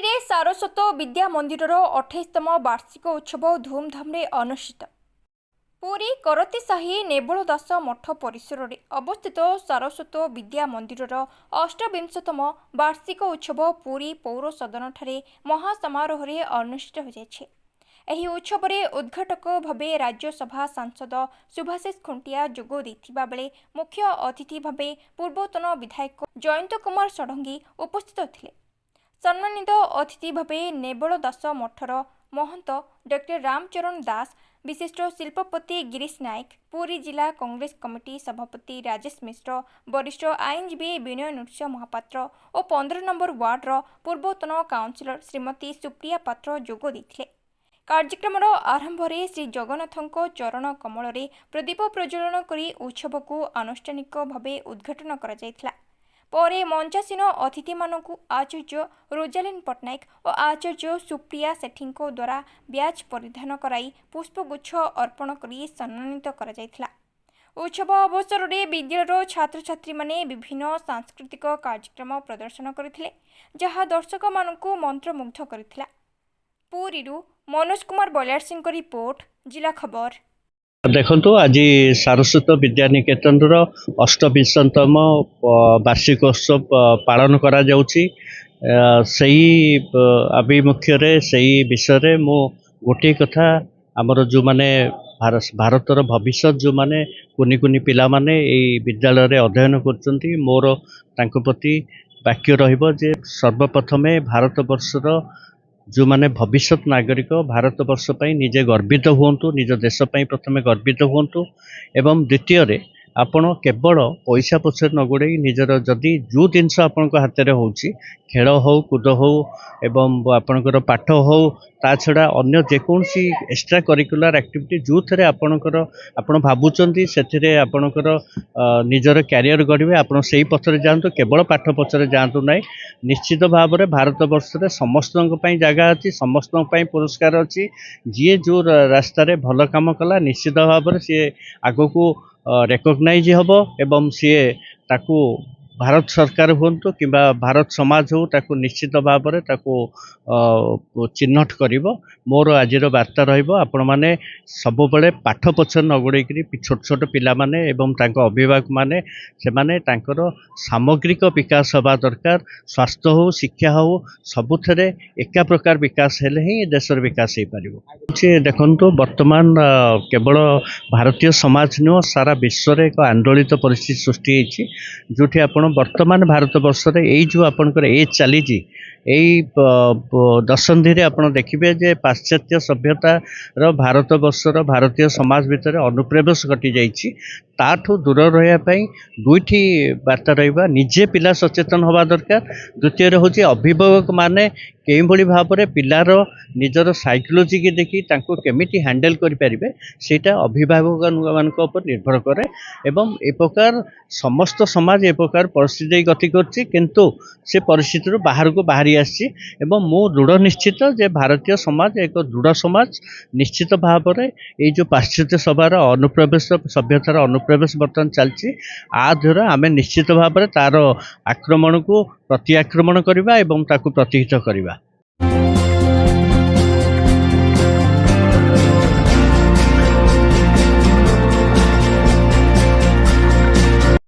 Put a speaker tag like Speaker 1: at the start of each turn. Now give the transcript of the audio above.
Speaker 1: पुरी रे सारस्वत विद्या मंदिर 28तम वार्षिक उत्सव धूमधाम रे अनुष्ठित। पुरी करती साही नेबुल दास मठ परिसर में अवस्थित सारस्वत विद्या मंदिर 28तम वार्षिक उत्सव पुरी पौर सदन ठारे महासमारोह रे अनुष्ठित हो जायछि। एही उत्सव रे उद्घाटक भावे राज्यसभा सांसद सुभाषिष खुंटिया जोग देथिबा बेले मुख्य अतिथि भावे पूर्वतन विधायक जयंत कुमार षडंगी उपस्थित थिले। सम्मानित अतिथि भावे नेबुल दास मठर महंत डॉक्टर रामचरण दास, विशिष्ट शिल्पपति गिरीश नायक, पुरी जिला कांग्रेस कमिटी सभापति राजेश मिश्र, वरिष्ठ आईनजीवी विनय नृसिंह महापात्र और 15 नंबर वार्डर पूर्वतन काउंसिलर श्रीमती सुप्रिया पात्र जोग देथिले। कार्यक्रम आरंभ में श्री जगन्नाथ चरण कमल प्रदीप प्रज्वलन करी उत्सव को आनुष्ठानिक भावे उद्घाटन करा जायथिला। परे मंचासीन अतिथि मानकु आचार्य रोजालिन पट्टनायक और आचार्य सुप्रिया सेठी द्वारा ब्याज परिधान कराई पुष्पगुच्छ अर्पण करी सम्मानित करा जायथिला। उत्सव अवसर में विद्यालयर छात्र छात्री माने विभिन्न सांस्कृतिक कार्यक्रम प्रदर्शन करथिले, जहा दर्शक मानकु मंत्रमुग्ध करथिला। पुरीरू मनोज कुमार बलियार सिंह को रिपोर्ट, जिला खबर।
Speaker 2: देखो आज सारस्वत विद्यानिकेतन 28तम वार्षिकोत्सव पालन करा जाउची। सही आभिमुख्य सही विषय मु गोटे कथा आमर जो माने भारतर भविष्य जो माने कुनी कुनी पिला माने ए विद्यालय रे अध्ययन करचंती, मोर तांको प्रति वाक्य रहिबो जे सर्वप्रथमे भारत वर्षर जो माने भविष्य नागरिक भारत वर्ष निजे गर्वित हुंतु, निज देश प्रथमे गर्वित हुंतु एवं द्वितीय आपण केवल पैसा पछरे न गोड़े निजर जदि जो जिनस आपण हाथ में होची खेल हो कूद हो एवं आपणकर पाठ हो ता छड़ा अन्य जेकोसी एक्स्ट्रा करिकुलर एक्टिविटी जो थे आपण भावुंट से आपणकर निजर कैरियर गढ़े आप पथरे जातु, केवल पाठ पछरे जातु ना। निश्चित भाव में भारत वर्ष में समस्त जगह अच्छी, समस्त पुरस्कार अच्छी। जी जो रास्तार भल काम कला निश्चित भाव में सी आग को रेकग्नाइज हम एवं सी ताकू भारत सरकार हुंतु कि भारत समाज हो ताकू निश्चित भाव में ताकू चिन्हट करिवो। मोर आजिर वार्ता रहिबो आपण माने सब बेले पाठ पछर न गोड़े छोट छोट पिला माने एवं तांको अभिभावक माने से माने तांकर सामग्रिक विकास हवा दरकार। स्वास्थ्य हो शिक्षा हो सबुथरे एका प्रकार विकास हेले ही देशर विकास हो पारिबो। देखंतु वर्तमान केवल भारतीय समाज नुह सारा विश्व रे एक आंदोलित परिस्थिति सृष्टि होती, जोठी आपण वर्तमान भारत वर्ष यही जो आपंकर एज चली दशंधि आप देखिए जे पाश्चात्य सभ्यतार भारत वर्षर भारतीय समाज भितर अनुप्रवेश घटी जाइए। ताठू दूर रही दुईटी बार्ता रहा, निजे पिला सचेतन हवा दरकार। द्वितीय हूँ अभिभावक माने कई भाव में पिलार निजर साइकोलोजी की देखी केमिटी हैंडल करें सेटा अभिभावक मान निर्भर करे एवं ए प्रकार समस्त समाज ए प्रकार परिस्थिति गति करछि, किंतु से परिस्थिति बाहर को बाहरी आसी एवं मु दृढ़ निश्चित जे भारतीय समाज एक दृढ़ समाज। निश्चित भाव में ये जो पाश्चात्य सभार अनुप्रवेश सभ्यतार अनुप्रवेश बर्तमान चलछि आ द्वारा आम निश्चित भाव में तार आक्रमण को प्रति आक्रमण करवा एवं ताकू प्रतिहित करवा।